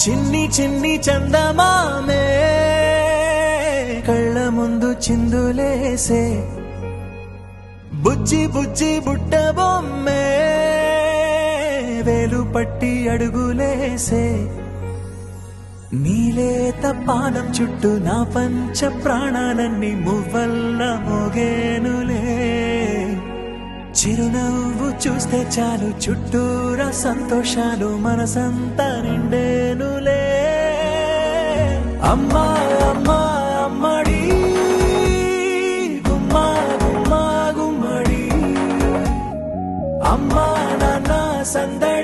చిన్ని చిన్ని చందమామే కళ్ళ ముందు చిందులేసే బుజ్జి బుజ్జి బుట్ట బొమ్మే వేలు పట్టి అడుగులేసే నీలేత పానం చుట్టూ నా పంచ ప్రాణాలన్నీ మువ్వల్ల మోగేనులే చిరునవ్వు చూస్తే చాలు చుట్టూరా సంతోషాలు మనసంతా నిండేనులే అమ్మా అమ్మా అమ్మడి గుమ్మా గుమ్మా గుమ్మడి అమ్మా నాన్న సందడి